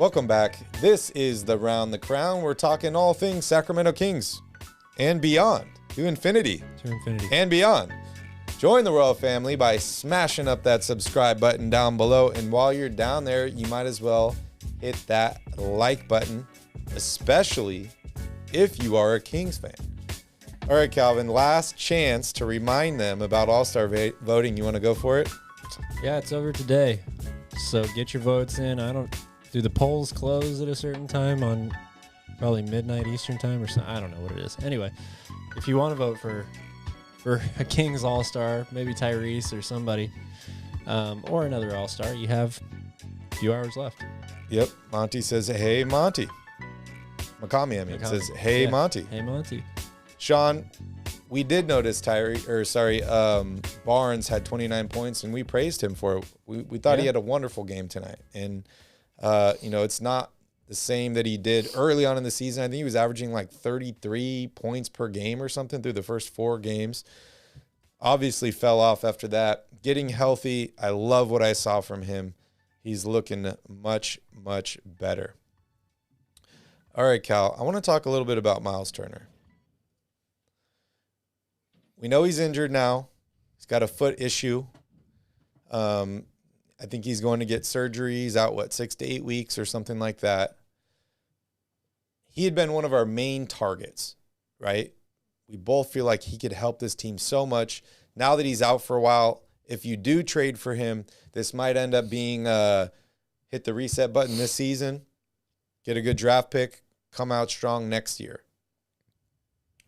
Welcome back. This is the Round the Crown. We're talking all things Sacramento Kings and beyond, to infinity and beyond. Join the Royal family by smashing up that subscribe button down below. And while you're down there, you might as well hit that like button, especially if you are a Kings fan. All right, Calvin, last chance to remind them about All-Star voting. You want to go for it? Yeah, it's over today. So get your votes in. Do the polls close at a certain time on probably midnight Eastern time or something? I don't know what it is. Anyway, if you want to vote for a Kings All-Star, maybe Tyrese or somebody, or another All-Star, you have a few hours left. Yep. Monty says, hey, Monty. Makami, says, hey, yeah. Monty. Hey, Monty. Sean, we did notice Barnes had 29 points, and we praised him for it. We thought he had a wonderful game tonight. And, it's not the same that he did early on in the season. I think he was averaging like 33 points per game or something through the first 4 games. Obviously fell off after that. Getting healthy, I love what I saw from him. He's looking much, much better. All right, Cal, I want to talk a little bit about Myles Turner. We know he's injured now. He's got a foot issue. I think he's going to get surgery. He's out, 6 to 8 weeks or something like that. He had been one of our main targets, right? We both feel like he could help this team so much. Now that he's out for a while, if you do trade for him, this might end up being hit the reset button this season, get a good draft pick, come out strong next year.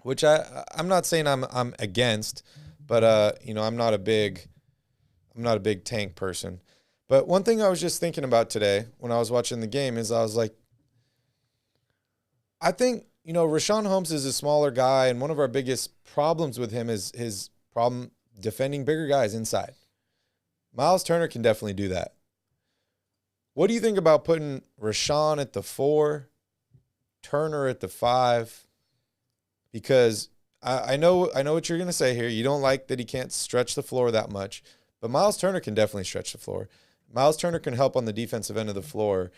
Which I'm not saying I'm against, but I'm not a big tank person. But one thing I was just thinking about today when I was watching the game is I was like, I think, Rashawn Holmes is a smaller guy, and one of our biggest problems with him is his problem defending bigger guys inside. Myles Turner can definitely do that. What do you think about putting Rashawn at the 4, Turner at the 5? Because I know what you're going to say here. You don't like that he can't stretch the floor that much, but Myles Turner can definitely stretch the floor. Myles Turner can help on the defensive end of the floor.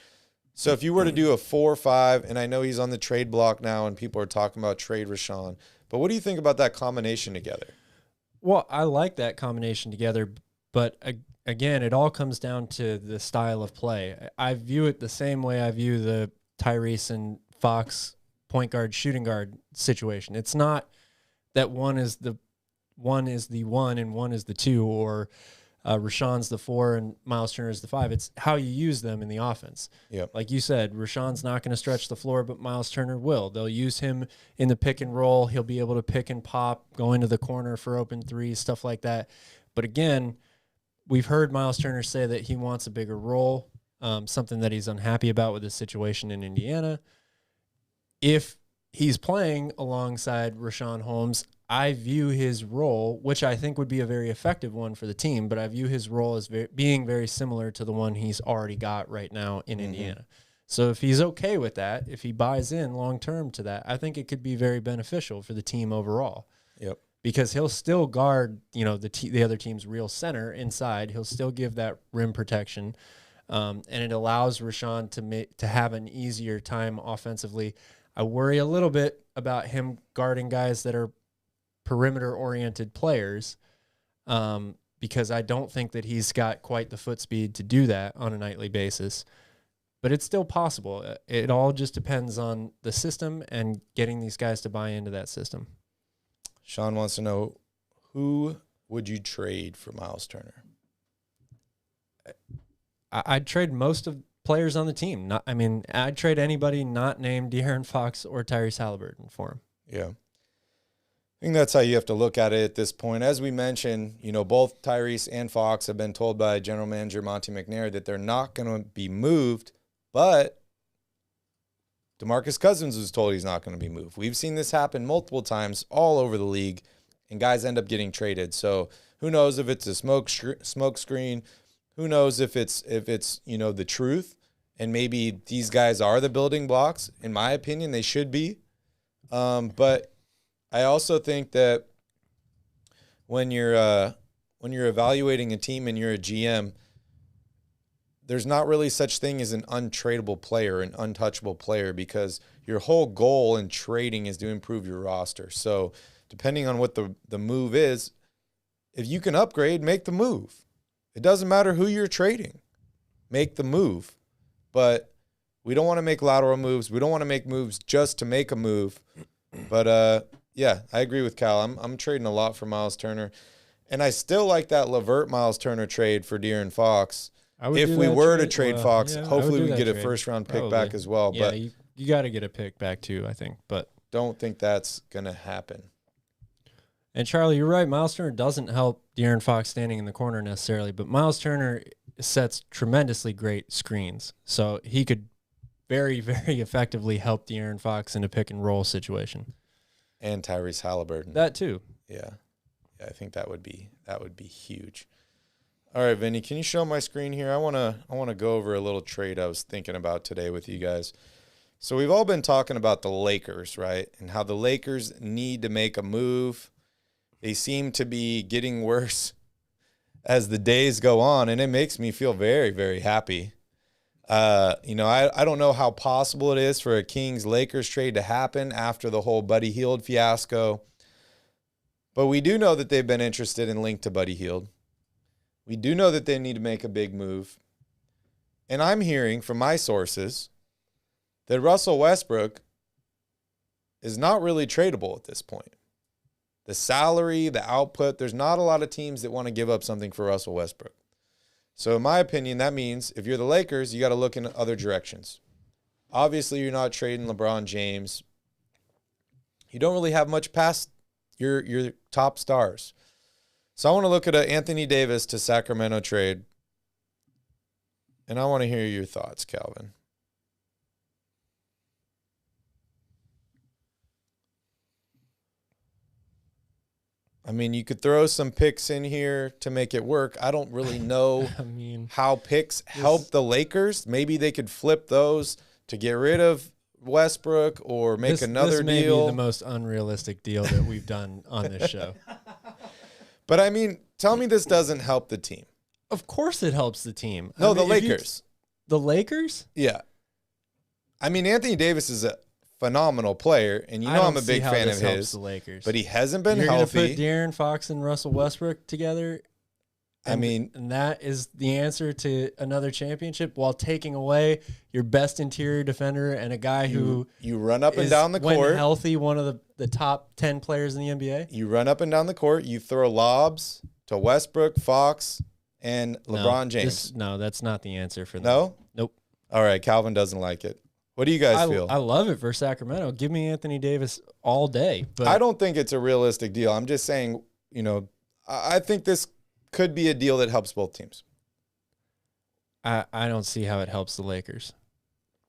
So if you were to do a 4-5, and I know he's on the trade block now and people are talking about trade Rashawn, but what do you think about that combination together? Well, I like that combination together, but again, it all comes down to the style of play. I view it the same way I view the Tyrese and Fox point guard, shooting guard situation. It's not that one is the 1 and 1 is the 2, or Rashawn's the 4 and Myles Turner is the 5. It's how you use them in the offense. Yep. Like you said, Rashawn's not going to stretch the floor, but Myles Turner will. They'll use him in the pick and roll. He'll be able to pick and pop, go into the corner for open threes, stuff like that. But again, we've heard Myles Turner say that he wants a bigger role, something that he's unhappy about with his situation in Indiana. If he's playing alongside Rashawn Holmes, I view his role, which I think would be a very effective one for the team, but I view his role as being very similar to the one he's already got right now in Indiana. So if he's okay with that, if he buys in long-term to that, I think it could be very beneficial for the team overall. Yep. Because he'll still guard, the other team's real center inside. He'll still give that rim protection, and it allows Rashawn to have an easier time offensively. I worry a little bit about him guarding guys that are perimeter-oriented players, because I don't think that he's got quite the foot speed to do that on a nightly basis. But it's still possible. It all just depends on the system and getting these guys to buy into that system. Sean wants to know, who would you trade for Myles Turner? I'd trade most of players on the team. I'd trade anybody not named De'Aaron Fox or Tyrese Haliburton for him. Yeah. I think that's how you have to look at it at this point. As we mentioned, both Tyrese and Fox have been told by General Manager Monty McNair that they're not going to be moved, but DeMarcus Cousins was told he's not going to be moved. We've seen this happen multiple times all over the league, and guys end up getting traded. So who knows if it's a smoke screen? Who knows if it's the truth? And maybe these guys are the building blocks. In my opinion, they should be. But I also think that when you're evaluating a team and you're a GM, there's not really such thing as an untradeable player, an untouchable player, because your whole goal in trading is to improve your roster. So depending on what the move is, if you can upgrade, make the move. It doesn't matter who you're trading. Make the move. But we don't want to make lateral moves. We don't want to make moves just to make a move. But, yeah, I agree with Cal. I'm trading a lot for Myles Turner. And I still like that LeVert Myles Turner trade for De'Aaron Fox. If we were to trade Fox, hopefully we get a first-round pick back as well. Yeah, but you got to get a pick back too, I think. But don't think that's going to happen. And Charlie, you're right. Myles Turner doesn't help De'Aaron Fox standing in the corner necessarily, but Myles Turner sets tremendously great screens. So he could very, very effectively help De'Aaron Fox in a pick-and-roll situation. And Tyrese Haliburton. That too. Yeah. I think that would be huge. All right, Vinny, can you show my screen here? I want to go over a little trade I was thinking about today with you guys. So we've all been talking about the Lakers, right? And how the Lakers need to make a move. They seem to be getting worse as the days go on, and it makes me feel very, very happy. I don't know how possible it is for a Kings-Lakers trade to happen after the whole Buddy Hield fiasco. But we do know that they've been interested and linked to Buddy Hield. We do know that they need to make a big move. And I'm hearing from my sources that Russell Westbrook is not really tradable at this point. The salary, the output, there's not a lot of teams that want to give up something for Russell Westbrook. So in my opinion, that means if you're the Lakers, you got to look in other directions. Obviously, you're not trading LeBron James. You don't really have much past your top stars. So I want to look at an Anthony Davis to Sacramento trade, and I want to hear your thoughts, Calvin. I mean, you could throw some picks in here to make it work. I don't really know how picks help the Lakers. Maybe they could flip those to get rid of Westbrook or make another deal. This may be the most unrealistic deal that we've done on this show. But, I mean, tell me this doesn't help the team. Of course it helps the team. No, the Lakers. The Lakers? Yeah. I mean, Anthony Davis is a phenomenal player, and I'm a big fan of his. The Lakers. But he hasn't been healthy. You're going to put De'Aaron Fox and Russell Westbrook together? And that is the answer to another championship while taking away your best interior defender and a guy who you run up and down the court. When healthy, one of the top 10 players in the NBA. You run up and down the court. You throw lobs to Westbrook, Fox, and LeBron James. No, that's not the answer for them. No? Nope. All right, Calvin doesn't like it. What do you guys feel? I love it for Sacramento. Give me Anthony Davis all day. But I don't think it's a realistic deal. I'm just saying, I think this could be a deal that helps both teams. I don't see how it helps the Lakers.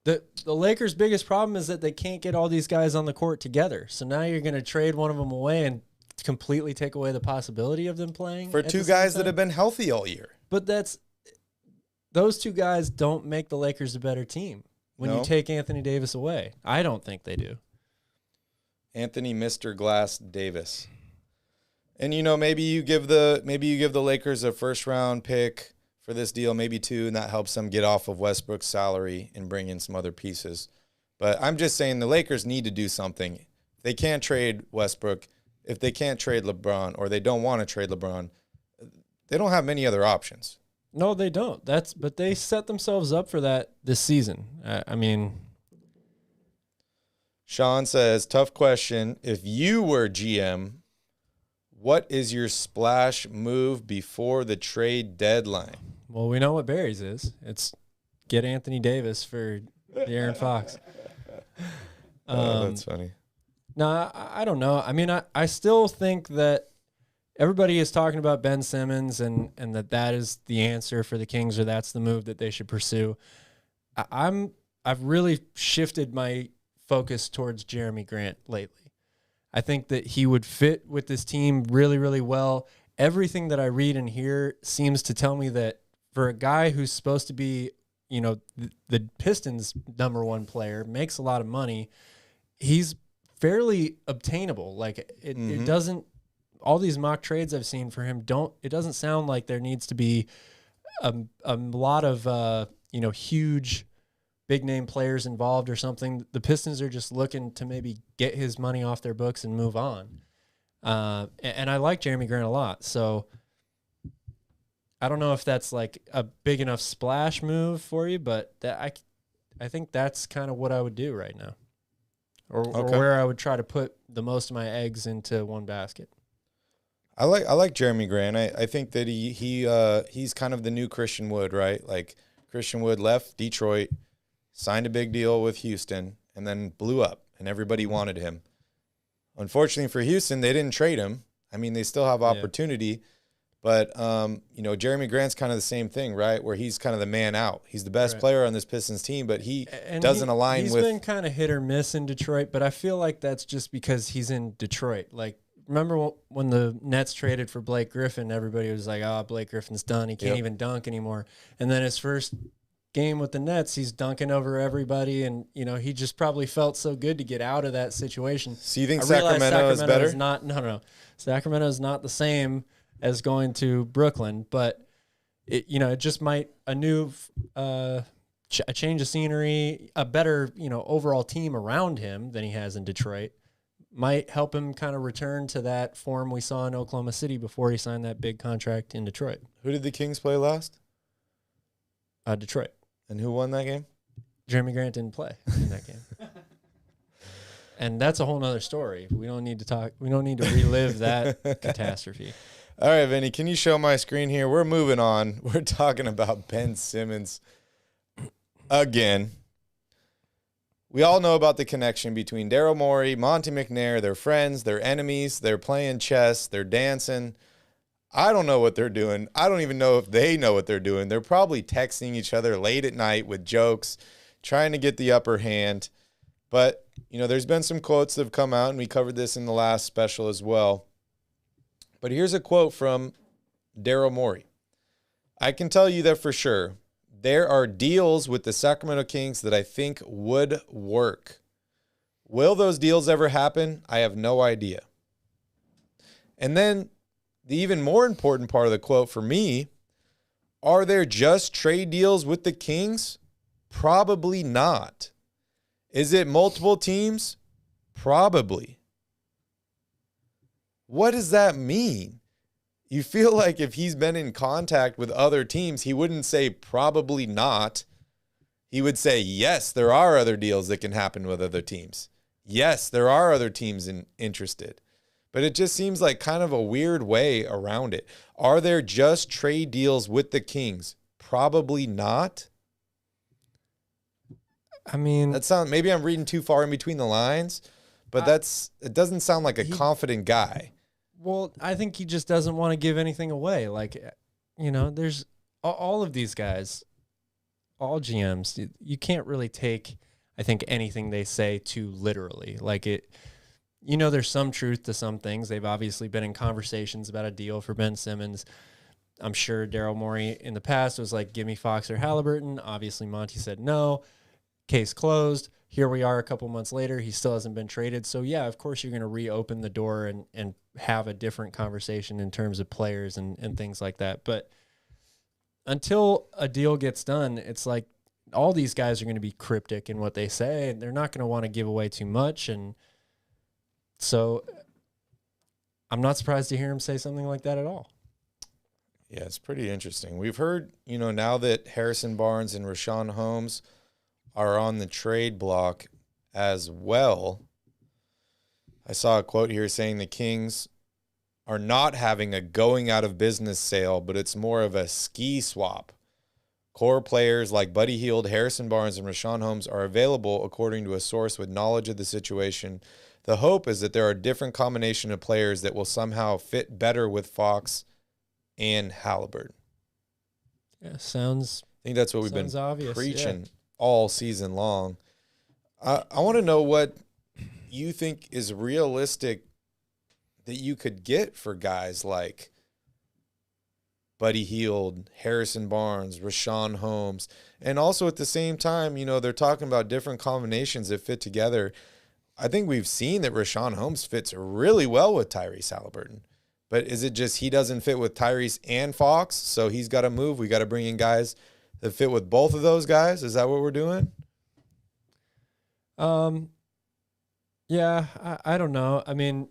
The Lakers' biggest problem is that they can't get all these guys on the court together. So now you're going to trade one of them away and completely take away the possibility of them playing for two guys that have been healthy all year. But those two guys don't make the Lakers a better team when you take Anthony Davis away. I don't think they do. Anthony Mr. Glass Davis. And maybe you give the Lakers a first round pick for this deal, maybe two, and that helps them get off of Westbrook's salary and bring in some other pieces. But I'm just saying the Lakers need to do something. They can't trade Westbrook. If they can't trade LeBron, or they don't want to trade LeBron, they don't have many other options. No, they don't. But they set themselves up for that this season. Sean says, tough question. If you were GM, what is your splash move before the trade deadline? Well, we know what Barry's is. It's get Anthony Davis for De'Aaron Fox. That's funny. No, I don't know. I mean, I still think that everybody is talking about Ben Simmons and that is the answer for the Kings, or that's the move that they should pursue. I've really shifted my focus towards Jerami Grant lately. I think that he would fit with this team really, really well. Everything that I read and hear seems to tell me that for a guy who's supposed to be, the Pistons' #1 player, makes a lot of money, he's fairly obtainable. Like it doesn't, all these mock trades I've seen for him it doesn't sound like there needs to be a lot of huge big name players involved or something, the Pistons are just looking to maybe get his money off their books and move on. And I like Jerami Grant a lot. So I don't know if that's like a big enough splash move for you, but I think that's kind of what I would do right now, or where I would try to put the most of my eggs into one basket. I like Jerami Grant. I think that he's kind of the new Christian Wood, right? Like Christian Wood left Detroit, signed a big deal with Houston, and then blew up, and everybody wanted him. Unfortunately for Houston, they didn't trade him. I mean, they still have opportunity, but Jerami Grant's kind of the same thing, right? Where he's kind of the man out. He's the best player on this Pistons team, but he doesn't align with. He's been kind of hit or miss in Detroit, but I feel like that's just because he's in Detroit. Like, remember when the Nets traded for Blake Griffin? Everybody was like, "Oh, Blake Griffin's done. He can't even dunk anymore." And then his first game with the Nets, he's dunking over everybody, and he just probably felt so good to get out of that situation. So you think Sacramento is better? No. Sacramento is not the same as going to Brooklyn, but it just might a change of scenery, a better overall team around him than he has in Detroit might help him kind of return to that form we saw in Oklahoma City before he signed that big contract in Detroit. Who did the Kings play last? Detroit. And who won that game? Jerami Grant didn't play in that game. And that's a whole nother story. We don't need to relive that catastrophe. All right, Vinny, can you show my screen here? We're moving on. We're talking about Ben Simmons again. We all know about the connection between Daryl Morey, Monty McNair. They're friends, they're enemies, they're playing chess, they're dancing. I don't know what they're doing. I don't even know if they know what they're doing. They're probably texting each other late at night with jokes, trying to get the upper hand. But, there's been some quotes that have come out, and we covered this in the last special as well. But here's a quote from Daryl Morey. I can tell you that for sure. There are deals with the Sacramento Kings that I think would work. Will those deals ever happen? I have no idea. And then the even more important part of the quote for me, are there just trade deals with the Kings? Probably not. Is it multiple teams? Probably. What does that mean? You feel like if he's been in contact with other teams, he wouldn't say probably not. He would say, yes, there are other deals that can happen with other teams. Yes, there are other teams interested. But it just seems like kind of a weird way around it. Are there just trade deals with the Kings? Probably not. I mean, maybe I'm reading too far in between the lines, but it doesn't sound like a confident guy. Well, I think he just doesn't want to give anything away. Like, there's all of these guys, all GMs, you can't really take, I think, anything they say too literally. Like there's some truth to some things. They've obviously been in conversations about a deal for Ben Simmons. I'm sure Daryl Morey in the past was like, give me Fox or Halliburton. Obviously, Monty said no. Case closed. Here we are a couple months later. He still hasn't been traded. So, yeah, of course you're going to reopen the door and have a different conversation in terms of players and things like that. But until a deal gets done, it's like all these guys are going to be cryptic in what they say. They're not going to want to give away too much. And so I'm not surprised to hear him say something like that at all. Yeah, it's pretty interesting. We've heard, now that Harrison Barnes and Rashawn Holmes are on the trade block as well. I saw a quote here saying the Kings are not having a going out of business sale, but it's more of a ski swap. Core players like Buddy Hield, Harrison Barnes, and Rashawn Holmes are available according to a source with knowledge of the situation. The hope is that there are a different combination of players that will somehow fit better with Fox and Halliburton. Yeah, I think that's what we've been obvious, preaching all season long. I want to know what you think is realistic that you could get for guys like Buddy Hield, Harrison Barnes, Rashawn Holmes. And also at the same time, they're talking about different combinations that fit together. I think we've seen that Rashawn Holmes fits really well with Tyrese Haliburton. But is it just he doesn't fit with Tyrese and Fox, so he's got to move? We got to bring in guys that fit with both of those guys? Is that what we're doing? Yeah, I don't know. I mean,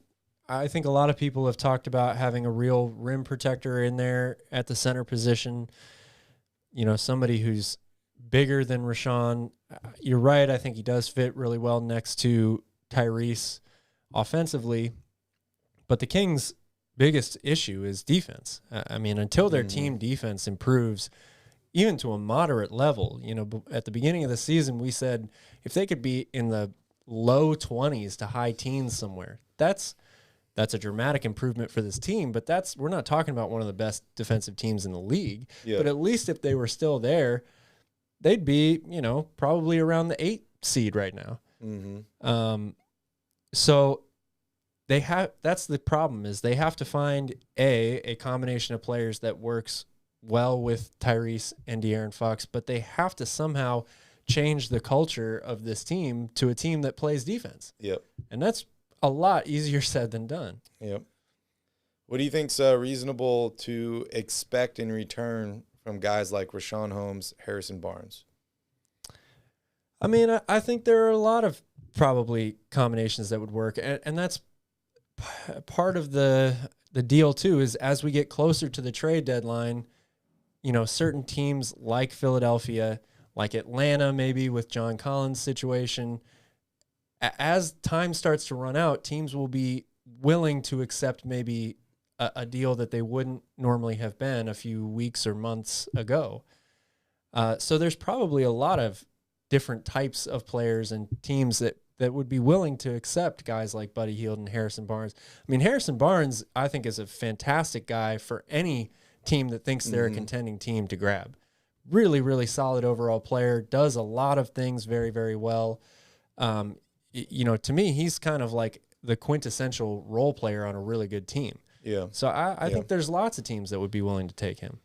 I think a lot of people have talked about having a real rim protector in there at the center position. You know, somebody who's bigger than Rashawn. You're right. I think he does fit really well next to Tyrese offensively. But the Kings' biggest issue is defense. I mean, until their team defense improves even to a moderate level, you know, at the beginning of the season, we said if they could be in the low 20s to high teens somewhere, that's a dramatic improvement for this team. But we're not talking about one of the best defensive teams in the league. Yeah. But at least if they were still there, they'd be, you know, probably around the 8 seed right now. So that's the problem, is they have to find a combination of players that works well with Tyrese and De'Aaron Fox, but they have to somehow change the culture of this team to a team that plays defense. Yep. And that's a lot easier said than done. Yep. What do you think's reasonable to expect in return from guys like Rashawn Holmes, Harrison Barnes? I mean, I think there are a lot of probably combinations that would work, and that's part of the deal too, is as we get closer to the trade deadline, you know, certain teams like Philadelphia, like Atlanta, maybe with John Collins' situation, as time starts to run out, teams will be willing to accept maybe a deal that they wouldn't normally have been a few weeks or months ago. So there's probably a lot of different types of players and teams that would be willing to accept guys like Buddy Hield and Harrison Barnes. I mean, Harrison Barnes, I think, is a fantastic guy for any team that thinks they're a contending team to grab. Really, really solid overall player, does a lot of things very, very well. You know, to me, he's kind of like the quintessential role player on a really good team. Yeah. So I think there's lots of teams that would be willing to take him.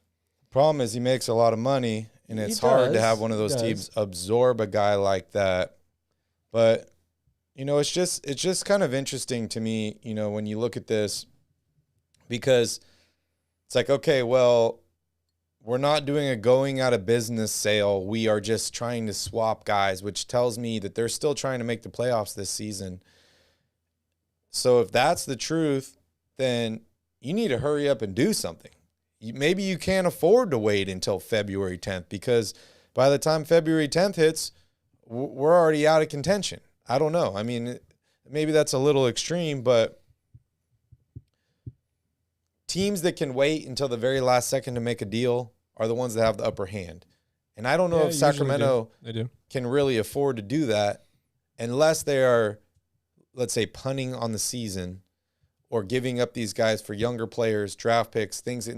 Problem is he makes a lot of money, and it's hard to have one of those teams absorb a guy like that. But, you know, it's just kind of interesting to me, you know, when you look at this, because it's like, okay, well, we're not doing a going out of business sale. We are just trying to swap guys, which tells me that they're still trying to make the playoffs this season. So if that's the truth, then you need to hurry up and do something. Maybe you can't afford to wait until February 10th, because by the time February 10th hits, we're already out of contention. I don't know. I mean, maybe that's a little extreme, but teams that can wait until the very last second to make a deal are the ones that have the upper hand. And I don't know if Sacramento can really afford to do that unless they are, let's say, punting on the season or giving up these guys for younger players, draft picks, things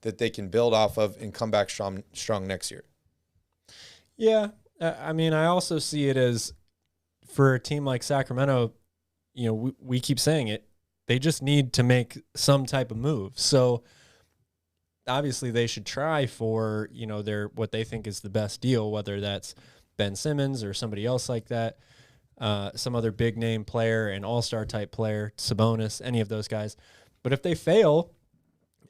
that they can build off of and come back strong next year. Yeah. I mean, I also see it as, for a team like Sacramento, you know, we keep saying it, they just need to make some type of move. So obviously they should try for, you know, what they think is the best deal, whether that's Ben Simmons or somebody else like that, some other big name player, an all-star type player, Sabonis, any of those guys. But if they fail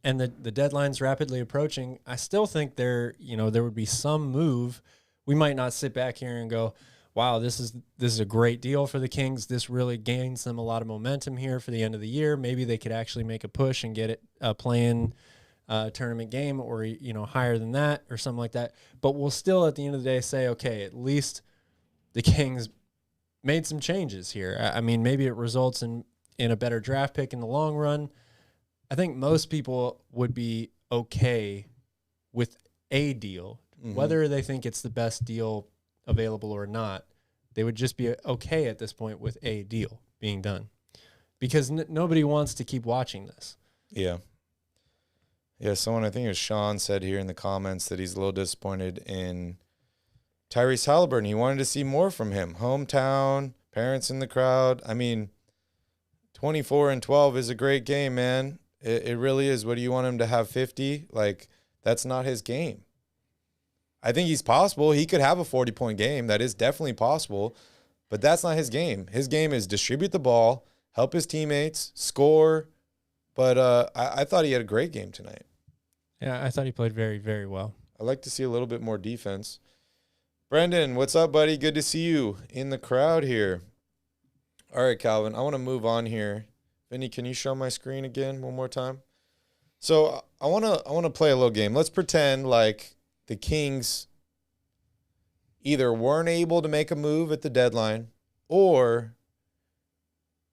and the deadline's rapidly approaching, I still think there would be some move. We might not sit back here and go, wow, this is a great deal for the Kings. This really gains them a lot of momentum here for the end of the year. Maybe they could actually make a push and get it play-in tournament game, or, you know, higher than that or something like that. But we'll still at the end of the day say, okay, at least the Kings made some changes here. I mean, maybe it results in a better draft pick in the long run. I think most people would be okay with a deal, whether they think it's the best deal available or not. They would just be okay at this point with a deal being done, because nobody wants to keep watching this. Yeah. Someone, I think it was Sean, said here in the comments that he's a little disappointed in Tyrese Haliburton. He wanted to see more from him. Hometown, parents in the crowd. I mean, 24-12 is a great game, man. It really is. What do you want him to have, 50? Like, that's not his game. I think he's possible. He could have a 40-point game. That is definitely possible. But that's not his game. His game is distribute the ball, help his teammates, score, But I thought he had a great game tonight. Yeah, I thought he played very, very well. I'd like to see a little bit more defense. Brendan, what's up, buddy? Good to see you in the crowd here. All right, Calvin, I want to move on here. Vinny, can you show my screen again one more time? So I want to play a little game. Let's pretend like the Kings either weren't able to make a move at the deadline, or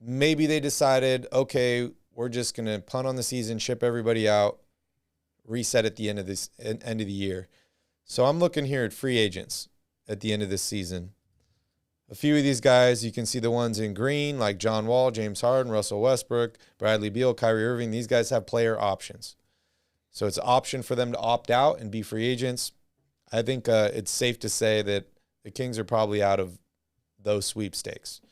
maybe they decided, okay, we're just going to punt on the season, ship everybody out, reset at the end of the year. So I'm looking here at free agents at the end of this season. A few of these guys, you can see the ones in green, like John Wall, James Harden, Russell Westbrook, Bradley Beal, Kyrie Irving. These guys have player options. So it's an option for them to opt out and be free agents. I think it's safe to say that the Kings are probably out of those sweepstakes.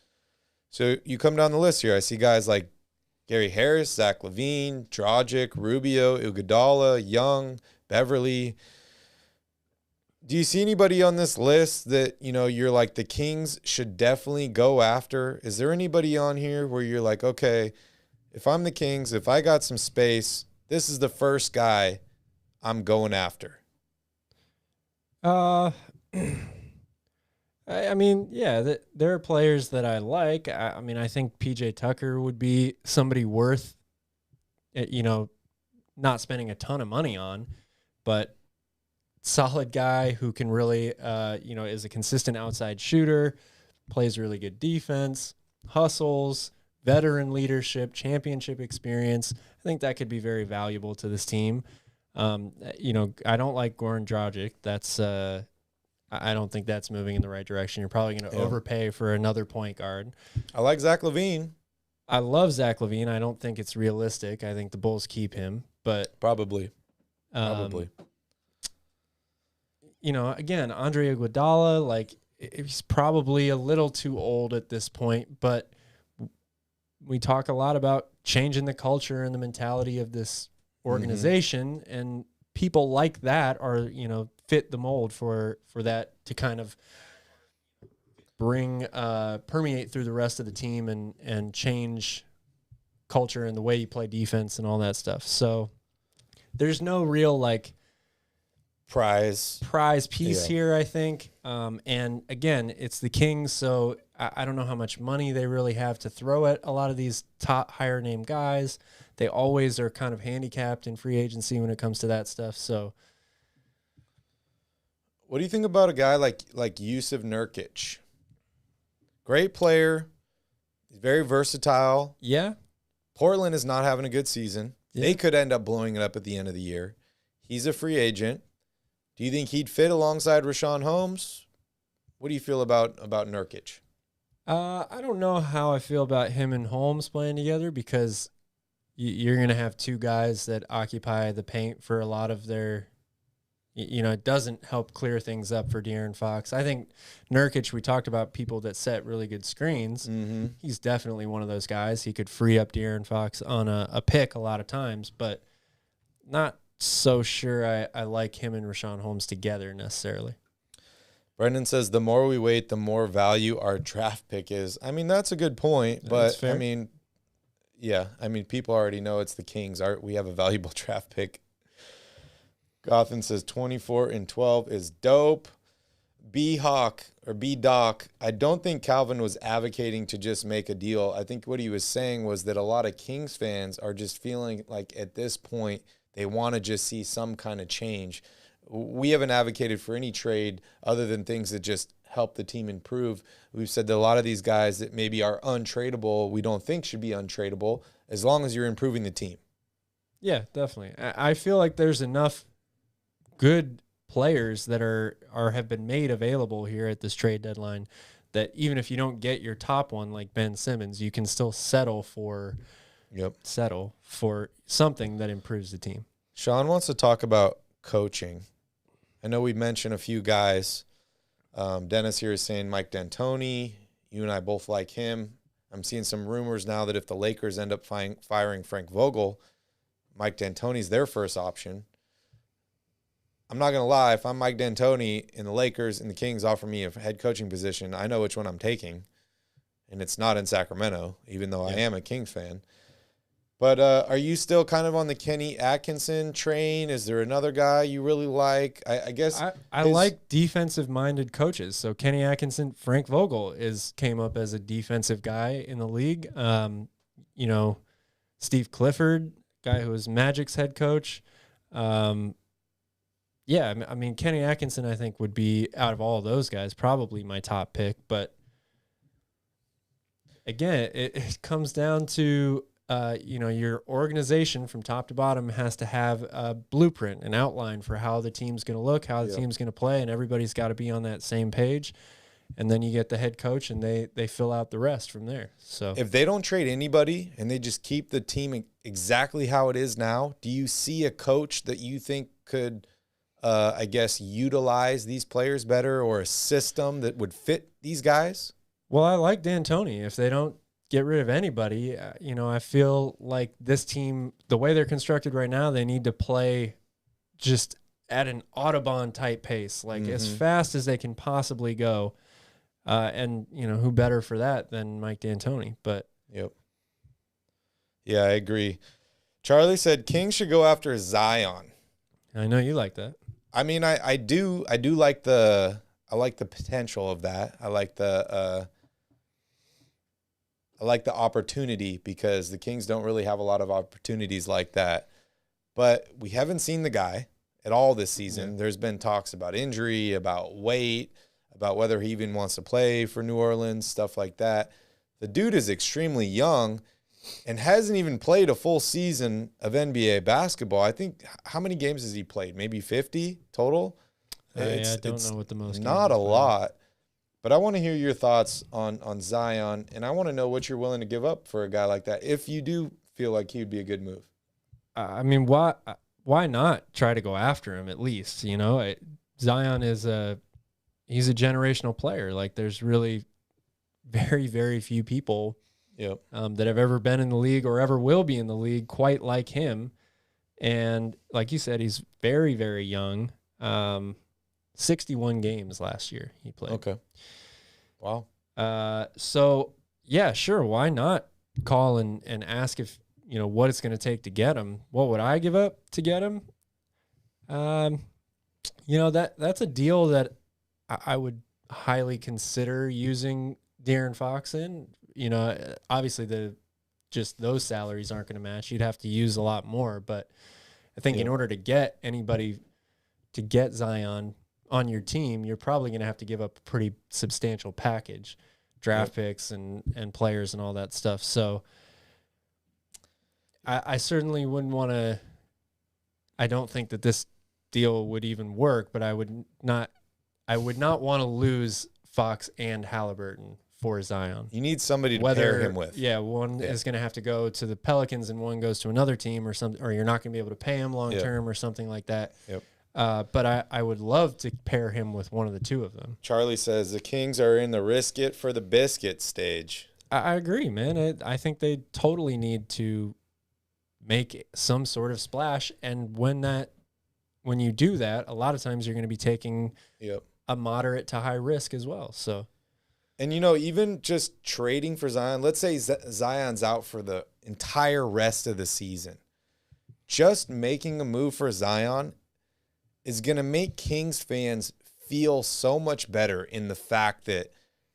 So you come down the list here. I see guys like Gary Harris, Zach LaVine, Dragic, Rubio, Iguodala, Young, Beverly. Do you see anybody on this list that, you're like, the Kings should definitely go after? Is there anybody on here where you're like, okay, if I'm the Kings, if I got some space, this is the first guy I'm going after? I mean, yeah, there are players that I like. I mean, I think PJ Tucker would be somebody worth, not spending a ton of money on, but solid guy who can really, is a consistent outside shooter, plays really good defense, hustles, veteran leadership, championship experience. I think that could be very valuable to this team. I don't like Goran Dragic. That's I don't think that's moving in the right direction. You're probably going to overpay for another point guard. I like Zach LaVine. I love Zach LaVine. I don't think it's realistic. I think the Bulls keep him, but probably. Again, Andre Iguodala, he's probably a little too old at this point, but we talk a lot about changing the culture and the mentality of this organization, and people like that are, fit the mold for that to kind of permeate through the rest of the team and change culture and the way you play defense and all that stuff. So there's no real prize piece here, I think. And again, it's the Kings, so I don't know how much money they really have to throw at a lot of these top higher name guys. They always are kind of handicapped in free agency when it comes to that stuff. So what do you think about a guy like Yusuf Nurkic? Great player. He's very versatile. Yeah. Portland is not having a good season. Yeah. They could end up blowing it up at the end of the year. He's a free agent. Do you think he'd fit alongside Richaun Holmes? What do you feel about Nurkic? I don't know how I feel about him and Holmes playing together, because you're going to have two guys that occupy the paint for a lot of their, it doesn't help clear things up for De'Aaron Fox. I think Nurkic, we talked about people that set really good screens. Mm-hmm. He's definitely one of those guys. He could free up De'Aaron Fox on a pick a lot of times, but not so sure I like him and Richaun Holmes together necessarily. Brendan says the more we wait, the more value our draft pick is. I mean, that's a good point, but I mean, people already know it's the Kings. We have a valuable draft pick. Gotham says 24-12 is dope. B-Doc, I don't think Calvin was advocating to just make a deal. I think what he was saying was that a lot of Kings fans are just feeling like at this point they want to just see some kind of change. We haven't advocated for any trade other than things that just help the team improve. We've said that a lot of these guys that maybe are untradeable, we don't think should be untradeable as long as you're improving the team. Yeah, definitely. I feel like there's enough good players that have been made available here at this trade deadline that even if you don't get your top one like Ben Simmons, you can still settle for something that improves the team. Sean wants to talk about coaching. I know we mentioned a few guys. Dennis here is saying Mike D'Antoni. You and I both like him. I'm seeing some rumors now that if the Lakers end up firing Frank Vogel, Mike D'Antoni's their first option. I'm not going to lie. If I'm Mike D'Antoni and the Lakers and the Kings offer me a head coaching position, I know which one I'm taking. And it's not in Sacramento, even though I am a Kings fan. But are you still kind of on the Kenny Atkinson train? Is there another guy you really like? I guess I like defensive-minded coaches. So Kenny Atkinson, Frank Vogel came up as a defensive guy in the league. You know, Steve Clifford, guy who was Magic's head coach. Yeah, I mean, Kenny Atkinson, I think, would be, out of all of those guys, probably my top pick. But again, it comes down to, you know, your organization from top to bottom has to have a blueprint, an outline for how the team's going to look, how the team's going to play, and everybody's got to be on that same page. And then you get the head coach, and they fill out the rest from there. So if they don't trade anybody and they just keep the team exactly how it is now, do you see a coach that you think could – I guess, utilize these players better, or a system that would fit these guys? Well, I like D'Antoni. If they don't get rid of anybody, you know, I feel like this team, the way they're constructed right now, they need to play just at an Audubon type pace, like as fast as they can possibly go. And, you know, who better for that than Mike D'Antoni? But yeah, I agree. Charlie said Kings should go after Zion. I know you like that. I mean, I do like the potential of that. I like the opportunity, because the Kings don't really have a lot of opportunities like that. But we haven't seen the guy at all this season. Yeah. There's been talks about injury, about weight, about whether he even wants to play for New Orleans, stuff like that. The dude is extremely young and hasn't even played a full season of NBA basketball. I think, how many games has he played? Maybe 50 total? I don't know what the most. Not a lot. But I want to hear your thoughts on Zion, and I want to know what you're willing to give up for a guy like that, if you do feel like he would be a good move. I mean, why not try to go after him at least? You know, Zion he's a generational player. Like, there's really very, very few people that have ever been in the league or ever will be in the league quite like him. And like you said, he's very, very young. 61 games last year he played. Okay. Wow. So yeah, sure. Why not call and ask if, you know, what it's going to take to get him? What would I give up to get him? You know, that's a deal that I would highly consider using De'Aaron Fox in. You know, obviously just those salaries aren't going to match. You'd have to use a lot more, but I think in order to get anybody to get Zion on your team, you're probably going to have to give up a pretty substantial package, draft picks and players and all that stuff. So I certainly wouldn't want to, I don't think that this deal would even work, but I would not want to lose Fox and Halliburton for Zion. You need somebody to pair him with. Yeah, one is going to have to go to the Pelicans and one goes to another team or something, or you're not going to be able to pay him long term or something like that. Yep. But I would love to pair him with one of the two of them. Charlie says the Kings are in the risk it for the biscuit stage. I agree, man. I think they totally need to make some sort of splash, and when you do that, a lot of times you're going to be taking a moderate to high risk as well. So. And, you know, even just trading for Zion, let's say Zion's out for the entire rest of the season. Just making a move for Zion is going to make Kings fans feel so much better in the fact that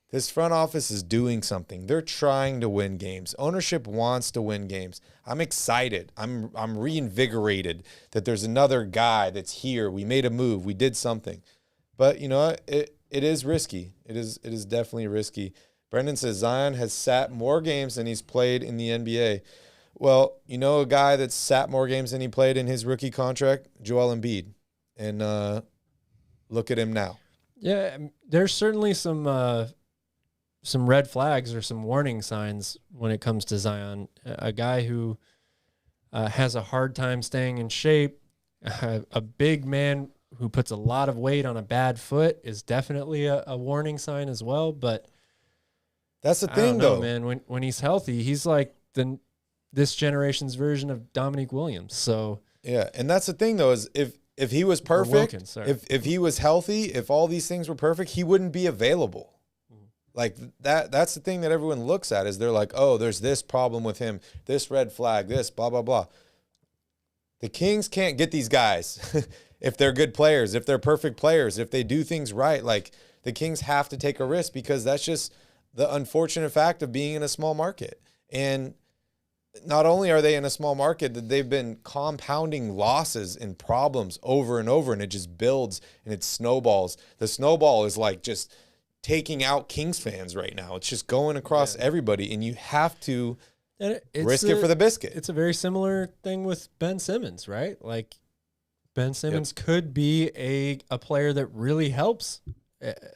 this front office is doing something. They're trying to win games. Ownership wants to win games. I'm excited. I'm reinvigorated that there's another guy that's here. We made a move. We did something. But, you know, it is risky. It is definitely risky. Brendan says Zion has sat more games than he's played in the NBA. Well, you know a guy that's sat more games than he played in his rookie contract? Joel Embiid. And look at him now. Yeah, there's certainly some red flags or some warning signs when it comes to Zion. A guy who has a hard time staying in shape, a big man who puts a lot of weight on a bad foot is definitely a warning sign as well. But that's the thing, though, man. When he's healthy, he's like this generation's version of Dominique Williams. So yeah, and that's the thing, though, is if he was perfect, if he was healthy, if all these things were perfect, he wouldn't be available. Like that's the thing that everyone looks at is they're like, oh, there's this problem with him, this red flag, this, blah, blah, blah. The Kings can't get these guys if they're good players, if they're perfect players, if they do things right. Like, the Kings have to take a risk because that's just the unfortunate fact of being in a small market. And not only are they in a small market, that they've been compounding losses and problems over and over, and it just builds and it snowballs. The snowball is like just taking out Kings fans right now. It's just going across everybody, and you have to risk it for the biscuit. It's a very similar thing with Ben Simmons, right? Like, Ben Simmons could be a player that really helps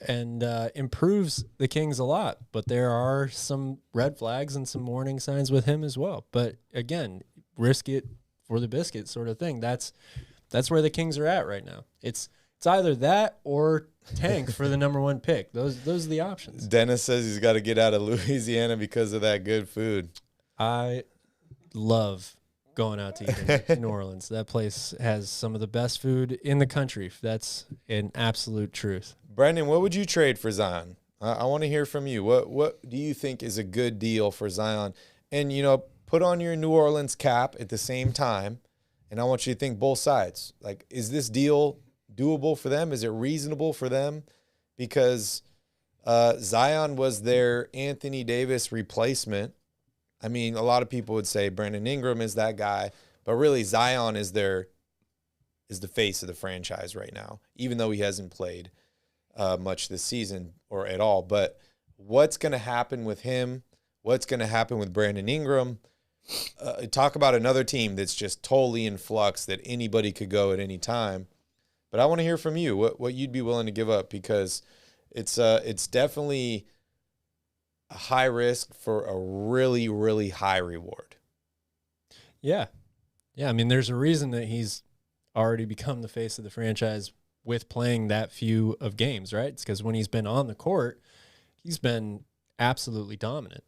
and improves the Kings a lot, but there are some red flags and some warning signs with him as well. But again, risk it for the biscuit sort of thing. That's where the Kings are at right now. It's either that or tank for the number 1 pick. Those are the options. Dennis says he's got to get out of Louisiana because of that good food. I love going out to eat in New Orleans. That place has some of the best food in the country. That's an absolute truth. Brendan, what would you trade for Zion? I want to hear from you. What do you think is a good deal for Zion? And, put on your New Orleans cap at the same time, and I want you to think both sides. Like, is this deal doable for them? Is it reasonable for them? Because Zion was their Anthony Davis replacement. I mean, a lot of people would say Brandon Ingram is that guy, but really Zion is the face of the franchise right now, even though he hasn't played much this season or at all. But what's going to happen with him? What's going to happen with Brandon Ingram? Talk about another team that's just totally in flux, that anybody could go at any time. But I want to hear from you what you'd be willing to give up, because it's definitely a high risk for a really, really high reward. Yeah. I mean, there's a reason that he's already become the face of the franchise with playing that few of games, right? It's because when he's been on the court, he's been absolutely dominant.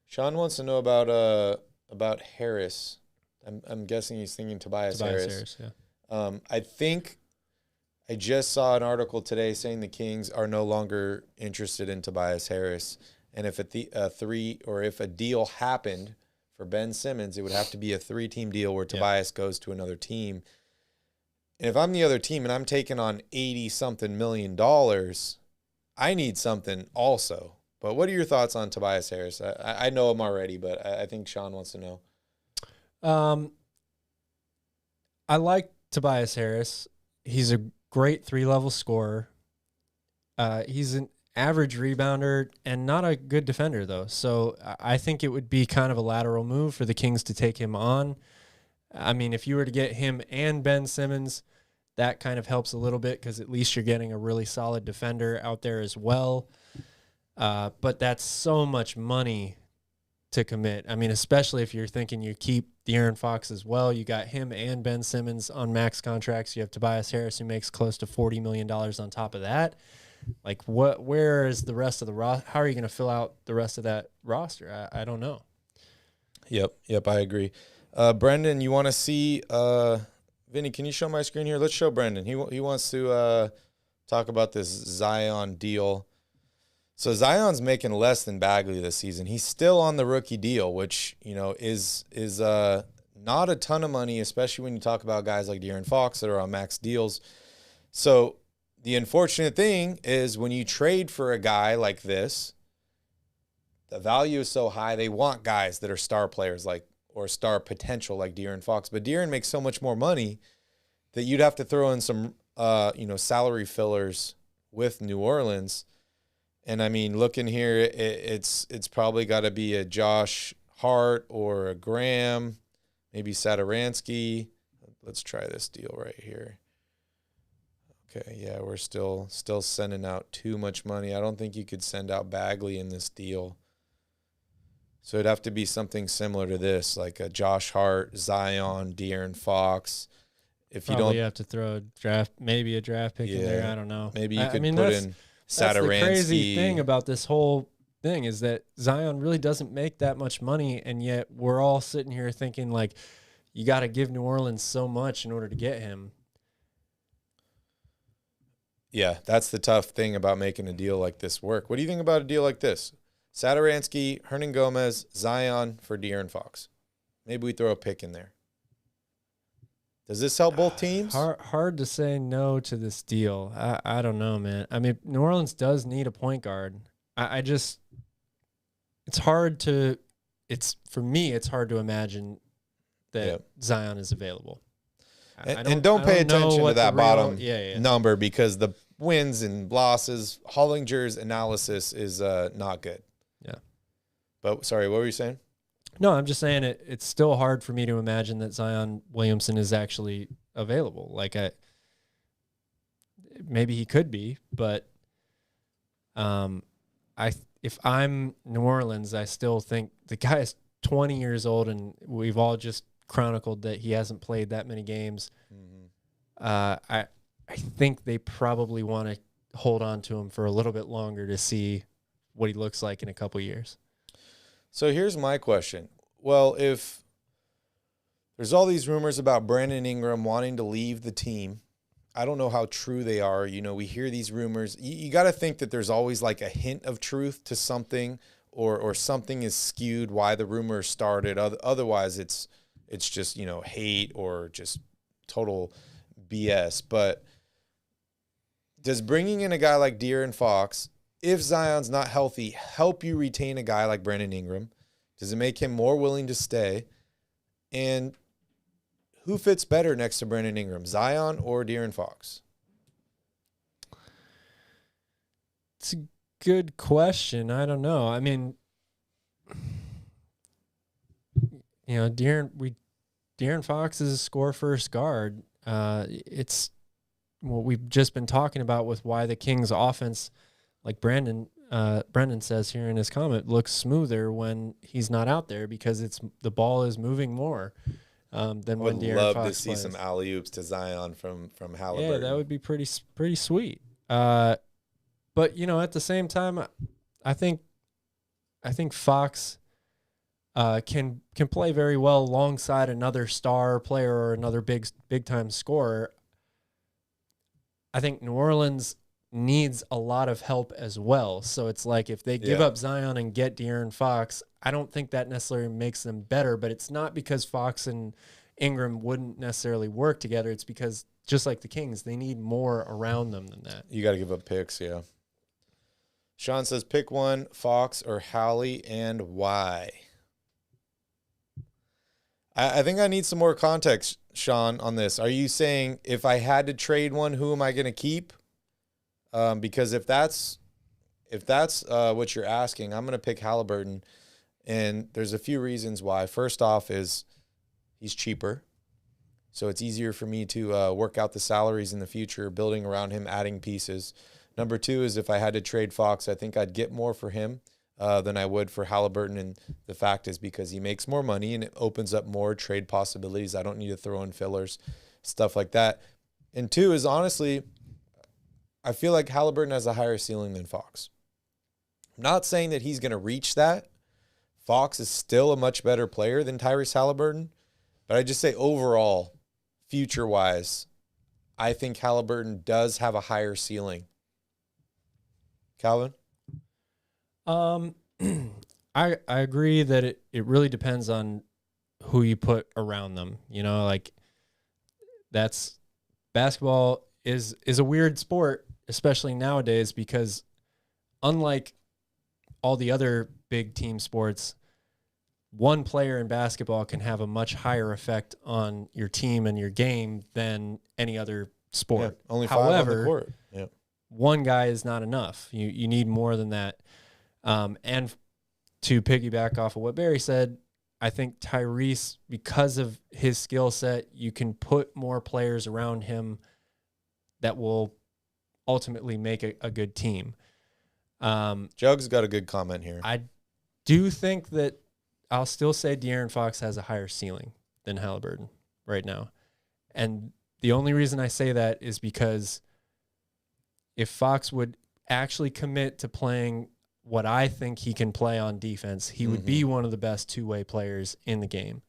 Sean wants to know about Harris. I'm guessing he's thinking Tobias Harris. Yeah. I think I just saw an article today saying the Kings are no longer interested in Tobias Harris, and if a deal happened for Ben Simmons, it would have to be a 3-team deal where Tobias goes to another team. And if I'm the other team and I'm taking on $80-something million, I need something also. But what are your thoughts on Tobias Harris? I know him already, but I think Sean wants to know. I like Tobias Harris. He's a great 3-level scorer. He's an average rebounder and not a good defender, though. So I think it would be kind of a lateral move for the Kings to take him on. I mean, if you were to get him and Ben Simmons, that kind of helps a little bit because at least you're getting a really solid defender out there as well. But that's so much money to commit. I mean, especially if you're thinking you keep De'Aaron Fox as well. You got him and Ben Simmons on max contracts. You have Tobias Harris, who makes close to $40 million on top of that. Like, where is the rest of the roster? How are you going to fill out the rest of that roster? I don't know. Yep, I agree. Brendan, you want to see Vinny, can you show my screen here? Let's show Brendan. He wants to talk about this Zion deal. So Zion's making less than Bagley this season. He's still on the rookie deal, which, is not a ton of money, especially when you talk about guys like De'Aaron Fox that are on max deals. So the unfortunate thing is when you trade for a guy like this, the value is so high. They want guys that are star players or star potential like De'Aaron Fox. But De'Aaron makes so much more money that you'd have to throw in some, salary fillers with New Orleans. And, I mean, looking here, it's probably got to be a Josh Hart or a Graham, maybe Satoransky. Let's try this deal right here. Okay, yeah, we're still sending out too much money. I don't think you could send out Bagley in this deal. So it'd have to be something similar to this, like a Josh Hart, Zion, De'Aaron Fox. If you Probably have to throw maybe a draft pick in there. I don't know. Maybe you could put in Satoransky. That's the crazy thing about this whole thing is that Zion really doesn't make that much money, and yet we're all sitting here thinking, like, you got to give New Orleans so much in order to get him. Yeah, that's the tough thing about making a deal like this work. What do you think about a deal like this? Satoransky, Hernan-Gomez, Zion for De'Aaron Fox. Maybe we throw a pick in there. Does this help both teams? Hard to say no to this deal. I don't know, man. I mean, New Orleans does need a point guard. It's hard to imagine that Zion is available. And don't pay attention to that bottom number because the wins and losses, Hollinger's analysis is not good. Yeah. But sorry, what were you saying? No, I'm just saying it's still hard for me to imagine that Zion Williamson is actually available. Like maybe he could be, but if I'm New Orleans, I still think the guy is 20 years old, and we've all just chronicled that he hasn't played that many games. I think they probably want to hold on to him for a little bit longer to see what he looks like in a couple years. So here's my question. Well, if there's all these rumors about Brandon Ingram wanting to leave the team, I don't know how true they are. You know, we hear these rumors. You got to think that there's always like a hint of truth to something, or something is skewed why the rumor started. Otherwise, it's just, you know, hate or just total BS. But does bringing in a guy like De'Aaron Fox, if Zion's not healthy, help you retain a guy like Brandon Ingram? Does it make him more willing to stay? And who fits better next to Brandon Ingram, Zion or De'Aaron Fox? It's a good question. I don't know. I mean, you know, De'Aaron Fox is a score-first guard. It's what we've just been talking about with why the Kings' offense, like Brendan says here in his comment, looks smoother when he's not out there because the ball is moving more than when De'Aaron Fox plays. I would love to see some alley-oops to Zion from Halliburton. Yeah, that would be pretty sweet. But you know, at the same time, I think Fox can play very well alongside another star player or another big time scorer. I think New Orleans needs a lot of help as well. So it's like if they give up Zion and get De'Aaron Fox, I don't think that necessarily makes them better, but it's not because Fox and Ingram wouldn't necessarily work together. It's because just like the Kings, they need more around them than that. You got to give up picks, yeah. Sean says, pick one, Fox or Hallie, and why? I think I need some more context, Sean, on this. Are you saying if I had to trade one, who am I going to keep? Because if that's what you're asking, I'm going to pick Halliburton, and there's a few reasons why. First off is he's cheaper, so it's easier for me to work out the salaries in the future, building around him, adding pieces. Number two is if I had to trade Fox, I think I'd get more for him than I would for Halliburton, and the fact is because he makes more money and it opens up more trade possibilities. I don't need to throw in fillers, stuff like that. And two is honestly, I feel like Halliburton has a higher ceiling than Fox. I'm not saying that he's going to reach that. Fox is still a much better player than Tyrese Haliburton, but I just say overall, future-wise, I think Halliburton does have a higher ceiling. Calvin? I agree that it really depends on who you put around them. You know, like that's basketball is a weird sport, especially nowadays, because unlike all the other big team sports, one player in basketball can have a much higher effect on your team and your game than any other sport. Yeah, only 5 on the court. Yeah. One guy is not enough. You need more than that. And to piggyback off of what Barry said, I think Tyrese, because of his skill set, you can put more players around him that will ultimately make a good team. Jug's got a good comment here. I do think that I'll still say De'Aaron Fox has a higher ceiling than Halliburton right now. And the only reason I say that is because if Fox would actually commit to playing what I think he can play on defense, he would be one of the best two-way players in the game.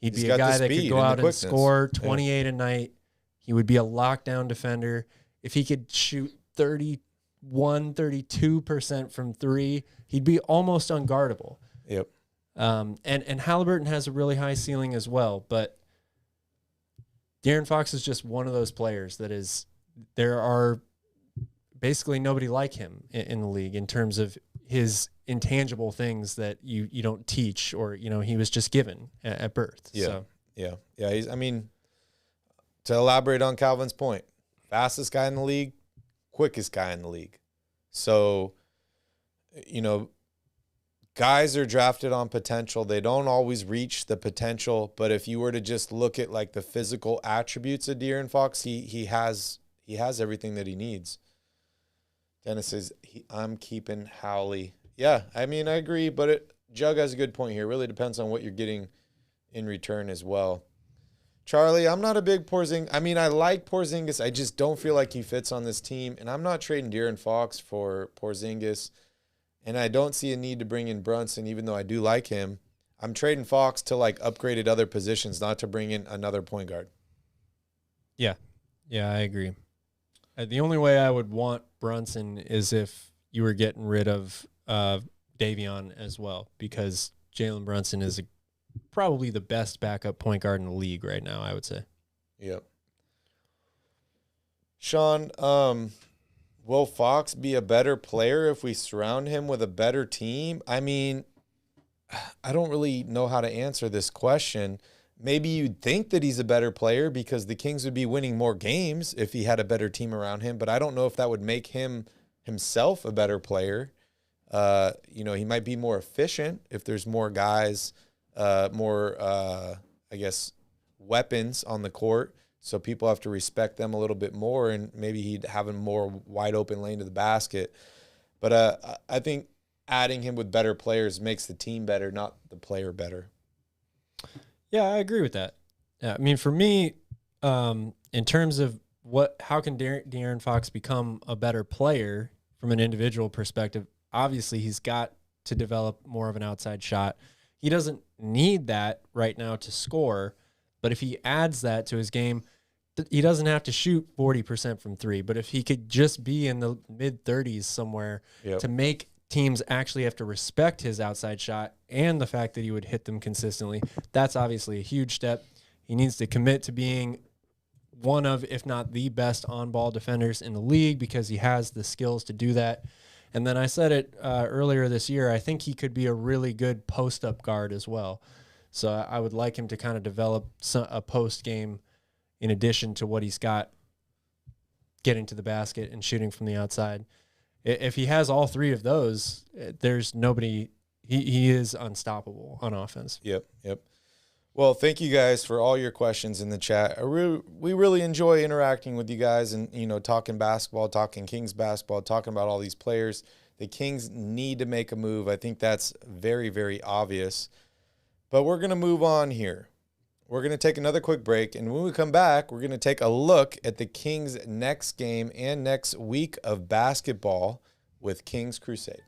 He'd be a guy that could go out and score 28 a night. He would be a lockdown defender. if he could shoot 32% from three, he'd be almost unguardable. Yep. And Halliburton has a really high ceiling as well, but De'Aaron Fox is just one of those players that is, there are basically nobody like him in the league in terms of his intangible things that you don't teach, or, he was just given at birth. Yeah. So. Yeah. I mean, to elaborate on Calvin's point, fastest guy in the league, quickest guy in the league. So, guys are drafted on potential. They don't always reach the potential, but if you were to just look at like the physical attributes of De'Aaron Fox, he has everything that he needs. Dennis says, I'm keeping Howley. Yeah, I mean, I agree, but Jug has a good point here. It really depends on what you're getting in return as well. Charlie, I'm not a big Porzingis. I mean, I like Porzingis. I just don't feel like he fits on this team, and I'm not trading De'Aaron Fox for Porzingis, and I don't see a need to bring in Brunson, even though I do like him. I'm trading Fox to, like, upgrade at other positions, not to bring in another point guard. Yeah, I agree. The only way I would want Brunson is if you were getting rid of Davion as well, because Jalen Brunson is probably the best backup point guard in the league right now, I would say. Yep. Sean, will Fox be a better player if we surround him with a better team? I mean, I don't really know how to answer this question. Maybe you'd think that he's a better player because the Kings would be winning more games if he had a better team around him, but I don't know if that would make him himself a better player. He might be more efficient if there's more guys, I guess, weapons on the court, so people have to respect them a little bit more, and maybe he'd have a more wide open lane to the basket. But I think adding him with better players makes the team better, not the player better. Yeah, I agree with that. Yeah, I mean, for me, in terms of how can De'Aaron Fox become a better player from an individual perspective, obviously he's got to develop more of an outside shot. He doesn't need that right now to score, but if he adds that to his game, he doesn't have to shoot 40% from three. But if he could just be in the mid-30s somewhere to make teams actually have to respect his outside shot and the fact that he would hit them consistently, that's obviously a huge step. He needs to commit to being one of, if not the best on-ball defenders in the league, because he has the skills to do that. And then I said it earlier this year, I think he could be a really good post-up guard as well. So I would like him to kind of develop a post game in addition to what he's got getting to the basket and shooting from the outside. If he has all three of those, there's nobody. He is unstoppable on offense. Yep. Well, thank you guys for all your questions in the chat. We really enjoy interacting with you guys and, talking basketball, talking Kings basketball, talking about all these players. The Kings need to make a move. I think that's very, very obvious. But we're going to move on here. We're going to take another quick break, and when we come back, we're going to take a look at the Kings' next game and next week of basketball with Kings Crusade.